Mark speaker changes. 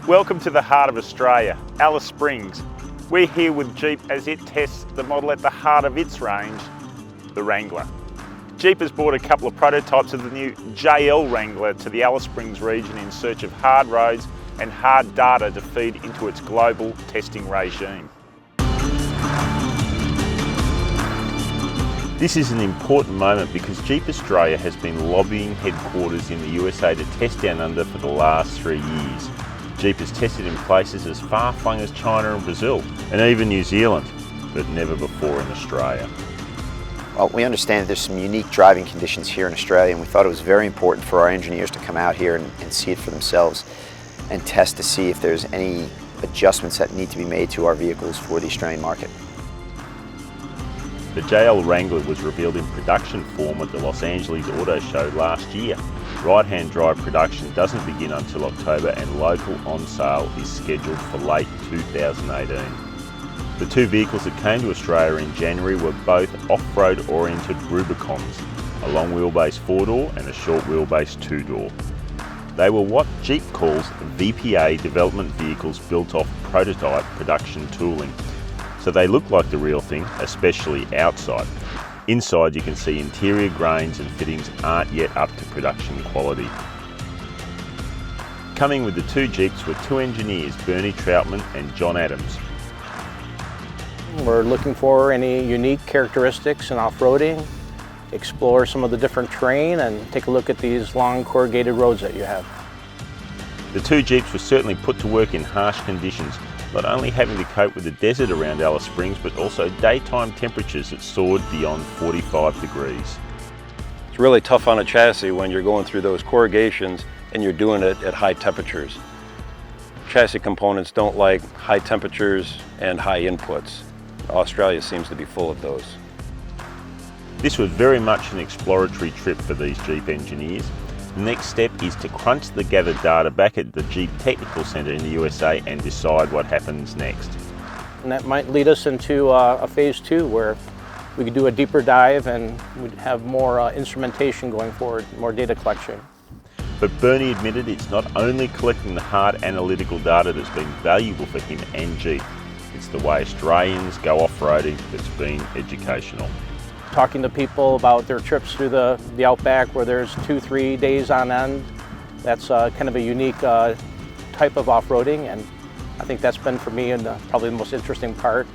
Speaker 1: Welcome to the heart of Australia, Alice Springs. We're here with Jeep as it tests the model at the heart of its range, the Wrangler. Jeep has brought a couple of prototypes of the new JL Wrangler to the Alice Springs region in search of hard roads and hard data to feed into its global testing regime. This is an important moment because Jeep Australia has been lobbying headquarters in the USA to test down under for the last 3 years. Jeep has tested in places as far-flung as China and Brazil, and even New Zealand, but never before in Australia.
Speaker 2: Well, we understand there's some unique driving conditions here in Australia, and we thought it was very important for our engineers to come out here and see it for themselves and test to see if there's any adjustments that need to be made to our vehicles for the Australian market.
Speaker 1: The JL Wrangler was revealed in production form at the Los Angeles Auto Show last year. Right-hand drive production doesn't begin until October, and local on-sale is scheduled for late 2018. The two vehicles that came to Australia in January were both off-road oriented Rubicons, a long wheelbase 4-door and a short wheelbase 2-door. They were what Jeep calls VPA development vehicles built off prototype production tooling. So they look like the real thing, especially outside. Inside you can see interior grains and fittings aren't yet up to production quality. Coming with the two Jeeps were two engineers, Bernie Trautmann and John Adams.
Speaker 3: We're looking for any unique characteristics in off-roading, explore some of the different terrain, and take a look at these long corrugated roads that you have.
Speaker 1: The two Jeeps were certainly put to work in harsh conditions, not only having to cope with the desert around Alice Springs, but also daytime temperatures that soared beyond 45 degrees.
Speaker 4: It's really tough on a chassis when you're going through those corrugations and you're doing it at high temperatures. Chassis components don't like high temperatures and high inputs. Australia seems to be full of those.
Speaker 1: This was very much an exploratory trip for these Jeep engineers. The next step is to crunch the gathered data back at the Jeep Technical Centre in the USA and decide what happens next.
Speaker 3: And that might lead us into a phase 2 where we could do a deeper dive and we'd have more instrumentation going forward, more data collection.
Speaker 1: But Bernie admitted it's not only collecting the hard analytical data that's been valuable for him and Jeep, it's the way Australians go off-roading that's been educational.
Speaker 3: Talking to people about their trips through the outback where there's 2-3 days on end, that's kind of a unique type of off-roading, and I think that's been for me and probably the most interesting part.